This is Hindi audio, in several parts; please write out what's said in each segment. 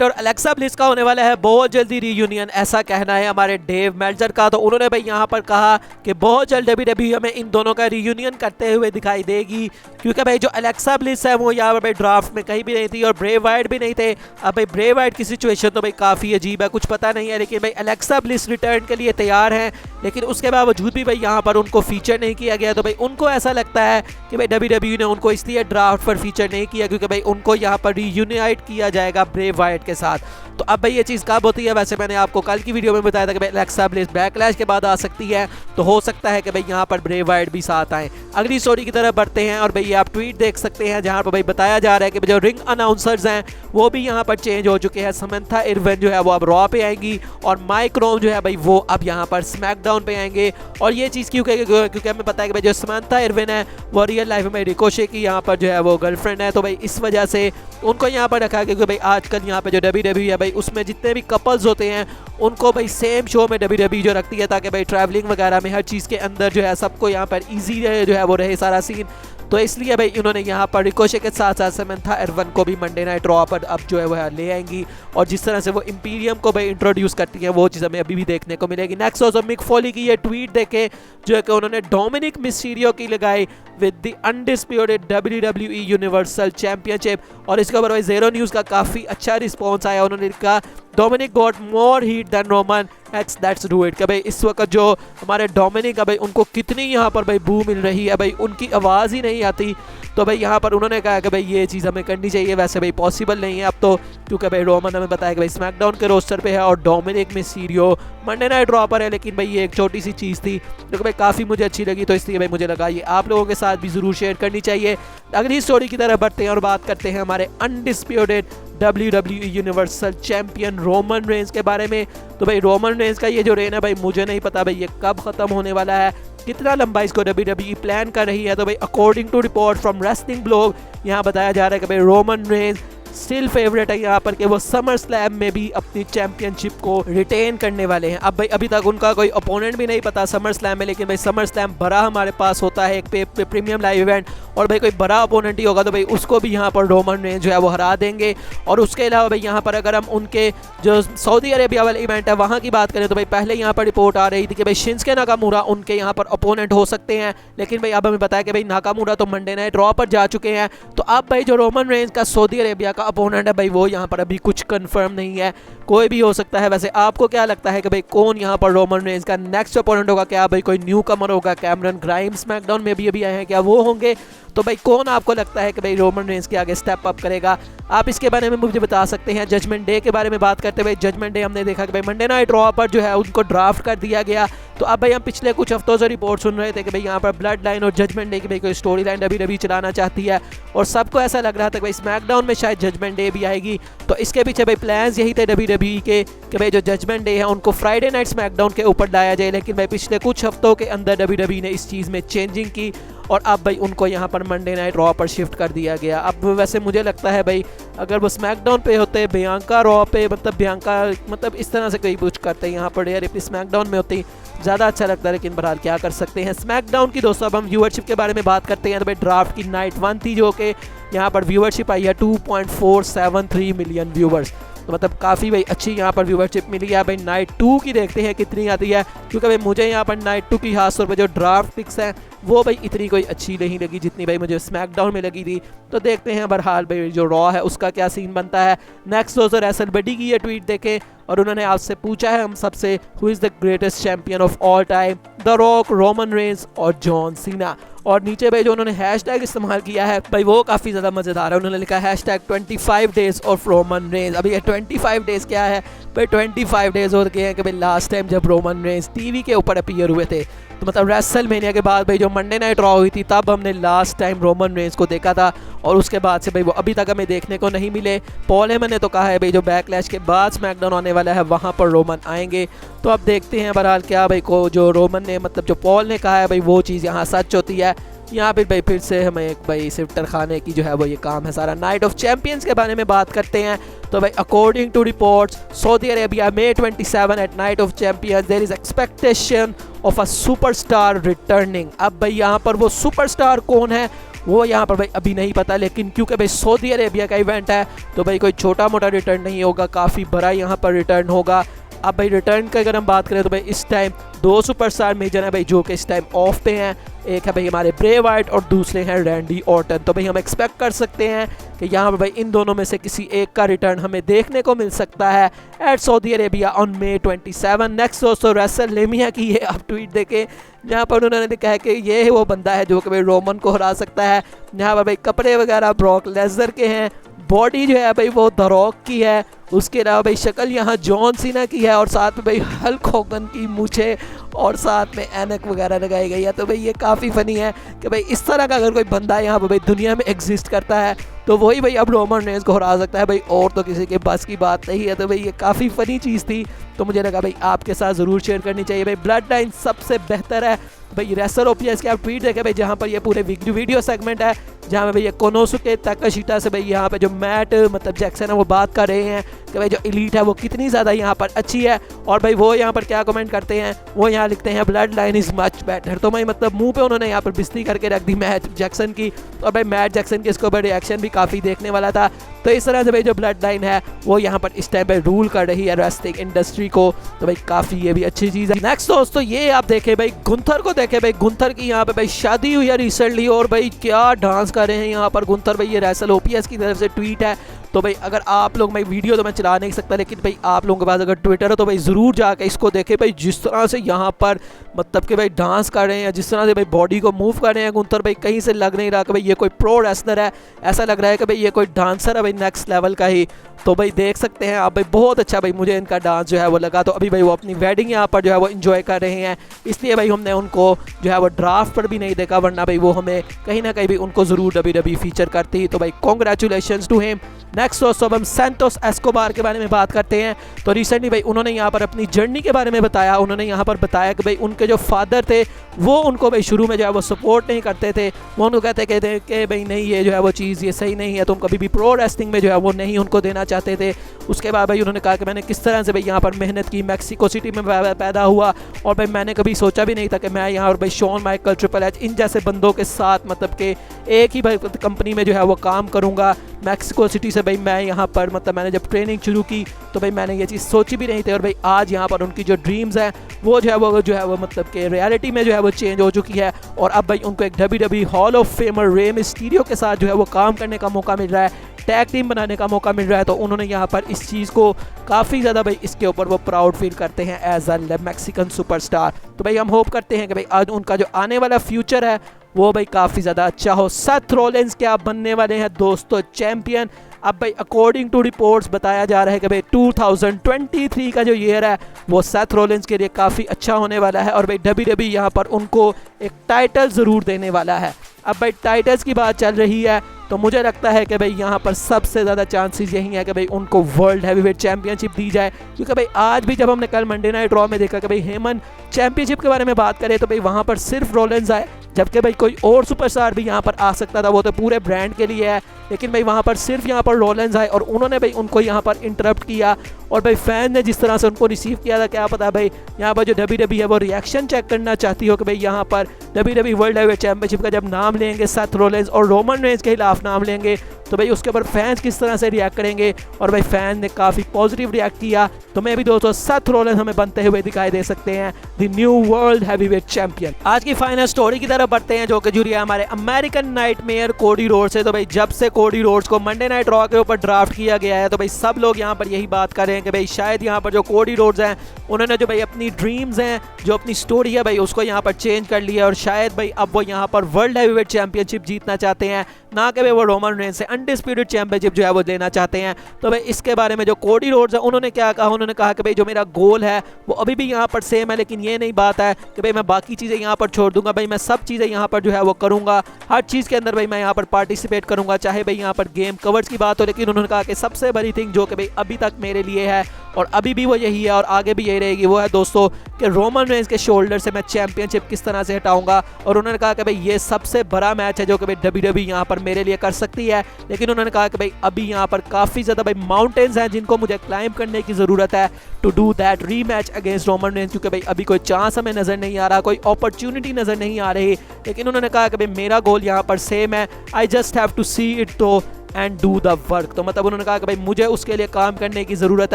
और अलेक्सा ब्लिस का होने वाला है बहुत जल्दी रीयूनियन, ऐसा कहना है हमारे डेव मेल्जर का। तो उन्होंने भाई यहाँ पर कहा कि बहुत जल्द डब्ल्यूडब्ल्यूई हमें इन दोनों का रीयूनियन करते हुए दिखाई देगी, क्योंकि भाई जो अलेक्सा ब्लिस है वो यहाँ पर भाई ड्राफ्ट में कहीं भी नहीं थी और ब्रे वाइट भी नहीं थे। अब भाई ब्रे वाइट की सिचुएशन तो भाई काफ़ी अजीब है, कुछ पता नहीं है, लेकिन भाई अलेक्सा ब्लिस रिटर्न के लिए तैयार हैं, लेकिन उसके बावजूद भी भाई यहाँ पर उनको फीचर नहीं किया गया। तो भाई उनको ऐसा लगता है कि भाई डब्ल्यूडब्ल्यूई ने उनको इसलिए ड्राफ्ट पर फीचर नहीं किया क्योंकि भाई उनको यहाँ पर रीयूनाइट किया जाएगा ब्रे वाइट के साथ। तो अब भाई ये चीज़ कब होती है, वैसे मैंने आपको कल की वीडियो में बताया था कि भाई अलेक्सा ब्लिस बैकलैश के बाद आ सकती है, तो हो सकता है कि भाई यहाँ पर ब्रे वाइट भी साथ आए। अगली स्टोरी की तरफ बढ़ते हैं और भाई ये आप ट्वीट देख सकते हैं जहाँ पर भाई बताया जा रहा है कि जो रिंग अनाउंसर्स हैं वो भी यहाँ पर चेंज हो चुके हैं। समंथा इरविन जो है वो अब रॉ पे आएंगी और माइक रोम जो है भाई वो अब यहाँ पर स्मैकडाउन पे आएंगे। और ये चीज़ क्योंकि हमें पता है कि भाई जो समंथा इरविन है वो रियल लाइफ में रिकोशे की यहाँ पर जो है वो गर्लफ्रेंड है, तो भाई इस वजह से उनको यहाँ पर रखा क्योंकि भाई आजकल यहाँ पे जो डब्ल्यूडब्ल्यूई है भाई उसमें जितने भी कपल्स होते हैं उनको भाई सेम शो में डब्ल्यूडब्ल्यूई जो रखती है ताकि भाई ट्रैवलिंग वगैरह में हर चीज़ के अंदर जो है सबको यहाँ पर ईजी जो है वो रहे सारा सीन। तो इसलिए भाई इन्होंने यहाँ पर रिकोशे के साथ साथ समंथा इरविन को भी मंडे नाइट रॉ पर अब जो है वह ले आएंगी और जिस तरह से वो इंपीरियम को भाई इंट्रोड्यूस करती है वो चीज़ हमें अभी भी देखने को मिलेगी। नेक्स्ट ऑल्सो मिक फॉली की ये ट्वीट देखें जो है कि उन्होंने डोमिनिक मिस्टीरियो की लगाई with the undisputed WWE universal championship, और इसके ऊपर भाई ज़ीरो न्यूज़ का काफ़ी अच्छा रिस्पॉन्स आया। उन्होंने कहा Dominic got more heat than Roman ex that's do it. कि भाई इस वक्त जो हमारे डोमिनिक है भाई उनको कितनी यहाँ पर भाई बू मिल रही है, भाई उनकी आवाज़ ही नहीं आती। तो भाई यहाँ पर उन्होंने कहा कि भाई ये चीज़ हमें करनी चाहिए, वैसे भाई पॉसिबल नहीं है अब तो, क्योंकि भाई रोमन हमें बताया कि भाई स्मैकडाउन के रोस्टर पे है और Dominik Mysterio Monday night raw पर है। लेकिन भाई ये एक छोटी सी चीज़ थी जो भाई काफ़ी मुझे अच्छी लगी, तो इसलिए भाई मुझे लगा ये आप लोगों के साथ भी ज़रूर शेयर करनी चाहिए। अगली स्टोरी की तरफ बढ़ते हैं और बात करते हैं हमारे undisputed WWE universal champion Roman Reigns के बारे में। तो भाई रोमन रेंज का ये जो रेन है भाई मुझे नहीं पता भाई ये कब ख़त्म होने वाला है, कितना लंबा इसको डब्ल्यूडब्ल्यूई प्लान कर रही है। तो भाई according to report from wrestling blog यहाँ बताया जा रहा है कि भाई रोमन रेंज स्टिल फेवरेट है यहाँ पर कि वो समर स्लैम में भी अपनी चैंपियनशिप को रिटेन करने वाले हैं। अब भाई अभी तक उनका कोई अपोनेंट भी नहीं पता समर स्लैम में, लेकिन भाई समर स्लैम बड़ा हमारे पास होता है एक प्रीमियम लाइव इवेंट, और भाई कोई बड़ा अपोनेंट ही होगा तो भाई उसको भी यहाँ पर रोमन रेंज जो है वो हरा देंगे। और उसके अलावा भाई यहाँ पर अगर हम उनके जो सऊदी अरेबिया वाला इवेंट है वहाँ की बात करें तो भाई पहले यहाँ पर रिपोर्ट आ रही थी कि भाई शिंस्के नाकामुरा उनके यहाँ पर अपोनेंट हो सकते हैं, लेकिन भाई अब हमें बताया कि भाई नाकामुरा तो मंडे नाइट रॉ पर जा चुके हैं। तो अब भाई जो रोमन रेंज का सऊदी अरेबिया का अपोनेंट है भाई वो यहाँ पर अभी कुछ कंफर्म नहीं है, कोई भी हो सकता है। वैसे आपको क्या लगता है कि भाई कौन यहाँ पर रोमन रेंज का नेक्स्ट अपोनेंट होगा? क्या भाई कोई न्यू कमर होगा? कैमरन ग्राइम्स स्मैकडाउन में भी अभी आए हैं, क्या वो होंगे? तो भाई कौन आपको लगता है कि भाई रोमन रेंज के आगे स्टेप अप करेगा? आप इसके बारे में मुझे बता सकते हैं। जजमेंट डे के बारे में बात करते हुए जजमेंट डे हमने देखा कि भाई मंडे नाइट रॉ पर जो है उनको ड्राफ्ट कर दिया गया। तो अब भाई हम पिछले कुछ हफ्तों से रिपोर्ट सुन रहे थे कि भाई यहाँ पर ब्लड लाइन और जजमेंट डे की भाई कोई स्टोरी लाइन डब्ल्यूडब्ल्यूई चलाना चाहती है, और सबको ऐसा लग रहा था कि भाई स्मैकडाउन में शायद जजमेंट डे भी आएगी। तो इसके पीछे भाई प्लान्स यही थे डब्ल्यूडब्ल्यूई के कि भाई जो जजमेंट डे है उनको फ्राइडे नाइट स्मैकडाउन के ऊपर लाया जाए, लेकिन भाई पिछले कुछ हफ्तों के अंदर डब्ल्यूडब्ल्यूई ने इस चीज़ में चेंजिंग की और अब भाई उनको यहाँ पर मंडे नाइट रॉ पर शिफ्ट कर दिया गया। अब वैसे मुझे लगता है भाई अगर वो स्मैकडाउन पे होते बियांका रॉ पे, मतलब बियांका मतलब इस तरह से कोई कुछ करते हैं यहाँ पर यार अपनी स्मैकडाउन में होती ज़्यादा अच्छा लगता है, लेकिन बहरहाल क्या कर सकते हैं। स्मैकडाउन की दोस्तों अब हम व्यूअरशिप के बारे में बात करते हैं। तो भाई ड्राफ्ट की नाइट 1 थी जो कि यहाँ पर व्यूअरशिप आई है 2.473 मिलियन व्यूवर्स, तो मतलब काफ़ी भाई अच्छी यहाँ पर व्यूवरशिप मिली है। भाई नाइट 2 की देखते हैं कितनी आती है, क्योंकि भाई मुझे यहाँ पर नाइट 2 की खास तौर पर जो ड्राफ्ट पिक्स हैं वो भाई इतनी कोई अच्छी नहीं लगी जितनी भाई मुझे स्मैकडाउन में लगी थी। तो देखते हैं बहरहाल भाई जो रॉ है उसका क्या सीन बनता है। नेक्स्ट दोस्तों रेसलबडी की ये ट्वीट देखें और उन्होंने आपसे पूछा है हम सबसे who is the greatest champion of all time, the rock, Roman Reigns और जॉन सीना। और नीचे भाई जो उन्होंने हैशटैग इस्तेमाल किया है भाई वो काफ़ी ज़्यादा मज़ेदार है। उन्होंने लिखा है hashtag 25 days of Roman Reigns. अभी ये 25 डेज़ क्या है भाई? 25 डेज़ हो गए हैं कि भाई लास्ट टाइम जब रोमन रेंज टीवी के ऊपर अपीयर हुए थे, तो मतलब रेसलमेनिया के बाद भाई जो मंडे नाइट रॉ हुई थी तब हमने लास्ट टाइम रोमन रेंज को देखा था, और उसके बाद से भाई वो अभी तक हमें देखने को नहीं मिले। पॉल हेमन ने तो कहा है भाई जो बैकलैश के बाद स्मैकडाउन आने वाला है वहाँ पर रोमन आएंगे। तो अब देखते हैं बहरहाल क्या भाई को जो रोमन ने मतलब जो पॉल ने कहा है भाई वो चीज़ यहाँ सच होती है। यहाँ पे भाई फिर से हमें एक भाई सिफ्टर खाने की जो है वो ये काम है सारा। नाइट ऑफ चैंपियंस के बारे में बात करते हैं। तो भाई according to reports Saudi Arabia May 27 at Night of Champions there is expectation of a superstar returning. अब भाई यहाँ पर वो सुपरस्टार कौन है वो यहाँ पर भाई अभी नहीं पता, लेकिन क्योंकि भाई सऊदी अरेबिया का इवेंट है तो भाई कोई छोटा मोटा रिटर्न नहीं होगा, काफ़ी बड़ा यहाँ पर रिटर्न होगा। अब भाई रिटर्न की अगर हम बात करें तो भाई इस टाइम 2 सुपरस्टार मेजर हैं भाई जो कि इस टाइम ऑफ पे हैं। एक है भाई हमारे ब्रे वाइट और दूसरे हैं रैंडी ऑर्टन। तो भाई हम एक्सपेक्ट कर सकते हैं कि यहाँ पर भाई इन दोनों में से किसी एक का रिटर्न हमें देखने को मिल सकता है at Saudi Arabia on May 27। Next दोस्तों रेसलमेनिया की ये आप ट्वीट देखें जहाँ पर उन्होंने कहा कि ये वो बंदा है जो कि भाई रोमन को हरा सकता है। यहाँ पर भाई कपड़े वगैरह ब्रॉक लेसनर के हैं, बॉडी जो है भाई वो द रॉक की है, उसके अलावा भाई शक्ल यहाँ जॉन सीना की है और साथ में भाई हल्क होगन की मूछे और साथ में एनक वगैरह लगाई गई है। तो भाई ये काफ़ी फ़नी है कि भाई इस तरह का अगर कोई बंदा यहाँ पर भाई दुनिया में एग्जिस्ट करता है तो वही भाई अब रोमन रेंज को हरा सकता है भाई, और तो किसी के बस की बात नहीं है। तो भाई ये काफ़ी फ़नी चीज़ थी, तो मुझे लगा भाई आपके साथ ज़रूर शेयर करनी चाहिए। भाई ब्लड लाइन सबसे बेहतर है भाई रेसर ओपीएस के आप ट्वीट देखें भाई जहाँ पर ये पूरे वीडियो सेगमेंट है जहाँ में भाई ये कोनोसुके ताकाशिटा से भाई यहाँ पे जो मैट मतलब जैक्सन है वो बात कर रहे हैं कि भाई जो एलीट है वो कितनी ज़्यादा यहाँ पर अच्छी है। और भाई वो यहाँ पर क्या कमेंट करते हैं, वो यहाँ लिखते हैं blood line is much better. तो भाई मतलब मुंह पे उन्होंने यहाँ पर बिस्ती करके रख दी मैट जैक्सन की, और भाई मैट जैक्सन के इसके ऊपर रिएक्शन भी काफ़ी देखने वाला था। तो इस तरह से भाई जो ब्लड लाइन है वो यहाँ पर इस टाइम पर रूल कर रही है रेसलिंग इंडस्ट्री को, तो भाई काफ़ी ये भी अच्छी चीज़ है। नेक्स्ट दोस्तों ये आप देखें भाई गुंथर को देखें भाई, गुंथर की यहाँ पे भाई शादी हुई है रिसेंटली और भाई क्या डांस कर रहे हैं यहाँ पर गुंथर भाई। ये रेसल ओपीएस की तरफ से ट्वीट है। तो भाई अगर आप लोग, मैं वीडियो तो मैं चला नहीं सकता लेकिन भाई आप लोगों के पास अगर ट्विटर है तो भाई ज़रूर जाके इसको देखें भाई, जिस तरह से यहाँ पर मतलब कि भाई डांस कर रहे हैं, जिस तरह से भाई बॉडी को मूव कर रहे हैं गुंथर भाई, कहीं से लग नहीं रहा कि भाई ये कोई प्रो रेसलर है, ऐसा लग रहा है कि भाई ये कोई डांसर है भाई नेक्स्ट लेवल का ही। तो भाई देख सकते हैं आप भाई बहुत अच्छा भाई मुझे इनका डांस जो है वो लगा। तो अभी भाई वो अपनी वेडिंग यहाँ पर जो है वो एंजॉय कर रहे हैं, इसलिए भाई हमने उनको जो है वो ड्राफ्ट पर भी नहीं देखा, वरना भाई वो हमें कहीं ना कहीं भी उनको ज़रूर WWE फीचर करती। तो भाई कॉन्ग्रेचुलेशंस टू हिम। नेक्स्ट दोस्तों अब हम सैंटोस एस्कोबार के बारे में बात करते हैं। तो रिसेंटली भाई उन्होंने यहाँ पर अपनी जर्नी के बारे में बताया। उन्होंने यहाँ पर बताया कि भाई उनके जो फादर थे वो उनको भाई शुरू में जो है वो सपोर्ट नहीं करते थे, वो उनको कहते कि भाई नहीं ये जो है वो चीज़ ये सही नहीं है, तुम कभी भी प्रो रेसलिंग में जो है वो नहीं उनको देना चाहते थे। उसके बाद भाई उन्होंने कहा कि मैंने किस तरह से भाई यहाँ पर मेहनत की, मैक्सिको सिटी में पैदा हुआ और भाई मैंने कभी सोचा भी नहीं था कि मैं यहाँ और भाई Shawn Michael, triple H in जैसे बंदों के साथ मतलब कि एक ही भाई कंपनी में जो है वो काम करूँगा। मैक्सिको सिटी से भाई मैं यहाँ पर मतलब मैंने जब ट्रेनिंग शुरू की तो भाई मैंने ये चीज़ सोची भी नहीं थी, और भाई आज यहाँ पर उनकी जो ड्रीम्स हैं वो जो है वो मतलब कि रियलिटी में जो है वो चेंज हो चुकी है। और अब भाई उनको एक WWE hall of famer Rey Mysterio के साथ जो है वो काम करने का मौका मिल रहा है, टैग टीम बनाने का मौका मिल रहा है। तो उन्होंने यहाँ पर इस चीज़ को काफ़ी ज़्यादा भाई इसके ऊपर वो प्राउड फील करते हैं एज अ मैक्सिकन सुपरस्टार। तो भाई हम होप करते हैं कि भाई आज उनका जो आने वाला फ्यूचर है वो भाई काफ़ी ज़्यादा अच्छा हो। सेथ रॉलिंस क्या बनने वाले हैं दोस्तों चैम्पियन। अब भाई अकॉर्डिंग टू रिपोर्ट्स बताया जा रहा है कि भाई 2023 का जो ईयर है वो सेथ रॉलिंस के लिए काफ़ी अच्छा होने वाला है, और भाई WWE यहाँ पर उनको एक टाइटल ज़रूर देने वाला है। अब भाई टाइटल्स की बात चल रही है तो मुझे लगता है कि भाई यहाँ पर सबसे ज़्यादा चांसेस यही है कि भाई उनको वर्ल्ड हैवीवेट चैंपियनशिप दी जाए, क्योंकि भाई आज भी जब हमने कल मंडे नाइट रॉ में देखा कि भाई हेमन चैंपियनशिप के बारे में बात करें तो भाई वहाँ पर सिर्फ रॉलिंस आए, जबकि भाई कोई और सुपरस्टार भी यहाँ पर आ सकता था, वो तो पूरे ब्रांड के लिए है, लेकिन भाई वहाँ पर सिर्फ यहाँ पर रॉलिंस आए और उन्होंने भाई उनको यहाँ पर इंटरप्ट किया। और भाई फैन ने जिस तरह से उनको रिसीव किया था, क्या पता भाई यहाँ पर जो WWE है वो रिएक्शन चेक करना चाहती हो कि भाई यहाँ पर WWE वर्ल्ड हैवीवेट चैंपियनशिप का जब नाम लेंगे सेथ रॉलिंस और रोमन रेंज के खिलाफ नाम लेंगे तो भाई उसके ऊपर फैंस किस तरह से रिएक्ट करेंगे। और भाई फैन ने काफ़ी पॉजिटिव रिएक्ट किया, तो मैं भी दोस्तों सेथ रॉलिंस हमें बनते हुए दिखाई दे सकते हैं the new world heavyweight champion. आज की फाइनल स्टोरी की तरफ बढ़ते हैं जो कि जुड़ी है हमारे अमेरिकन नाइटमेयर कोडी रोड्स से। तो भाई जब से कोडी रोड्स को मंडे नाइट रॉ के ऊपर ड्राफ्ट किया गया है तो भाई सब लोग यहाँ पर यही बात कर रहे हैं कि भाई शायद यहाँ पर जो कोडी रोड्स हैं उन्होंने जो भाई अपनी ड्रीम्स हैं, जो अपनी स्टोरी है भाई उसको यहाँ पर चेंज कर लिया, और शायद भाई अब वो यहाँ पर वर्ल्ड हैवीवेट चैंपियनशिप जीतना चाहते हैं, ना कि भाई वो रोमन रेंज से अनडिस्प्यूटेड चैंपियनशिप जो है वो लेना चाहते हैं। तो भाई इसके बारे में जो कोडी रोड्स है उन्होंने क्या कहा, उन्होंने कहा कि भाई जो मेरा गोल है वो अभी भी यहाँ पर सेम है, लेकिन ये नहीं बात है कि भाई मैं बाकी चीज़ें यहाँ पर छोड़ दूंगा, भाई मैं सब चीज़ें यहाँ पर जो है वो करूँगा, हर चीज़ के अंदर भाई मैं यहाँ पर पार्टिसिपेट करूँगा, चाहे भाई यहाँ पर गेम कवर्स की बात हो। लेकिन उन्होंने कहा कि सबसे बड़ी थिंग जो कि भाई अभी तक मेरे लिए है और अभी भी वो यही है और आगे भी यही रहेगी। वो है दोस्तों कि रोमन रेंस के शोल्डर से मैं चैंपियनशिप किस तरह से हटाऊंगा। और उन्होंने कहा कि भाई ये सबसे बड़ा मैच है जो कि भाई WWE यहाँ पर मेरे लिए कर सकती है, लेकिन उन्होंने कहा कि भाई अभी यहाँ पर काफ़ी ज़्यादा भाई माउंटेन्स हैं जिनको मुझे क्लाइंब करने की ज़रूरत है to do that rematch against Roman Reigns, क्योंकि भाई अभी कोई चांस हमें नज़र नहीं आ रहा, कोई अपॉर्चुनिटी नज़र नहीं आ रही। लेकिन उन्होंने कहा कि भाई मेरा गोल यहाँ पर सेम है, I just have to see it तो एंड डू द वर्क। तो मतलब उन्होंने कहा कि भाई मुझे उसके लिए काम करने की ज़रूरत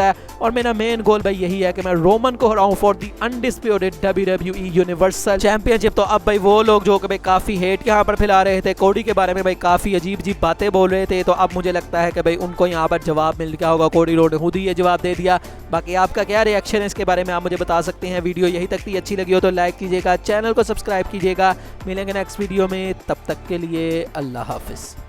है और मेरा मेन गोल भाई यही है कि मैं रोमन को हराऊं for the undisputed WWE universal championship. तो अब भाई वो लोग जो कि भाई काफ़ी हेट यहाँ पर फैला रहे थे, कोडी के बारे में भाई काफ़ी अजीब अजीब बातें बोल रहे थे, तो अब मुझे लगता है कि भाई उनको यहाँ पर जवाब मिल गया होगा। कोडी रोड ने खुद ही ये जवाब दे दिया। बाकी आपका क्या रिएक्शन है इसके बारे में आप मुझे बता सकते हैं। वीडियो यही तक थी, अच्छी लगी हो तो लाइक कीजिएगा, चैनल को सब्सक्राइब कीजिएगा। मिलेंगे नेक्स्ट वीडियो में, तब तक के लिए अल्लाह हाफिज़।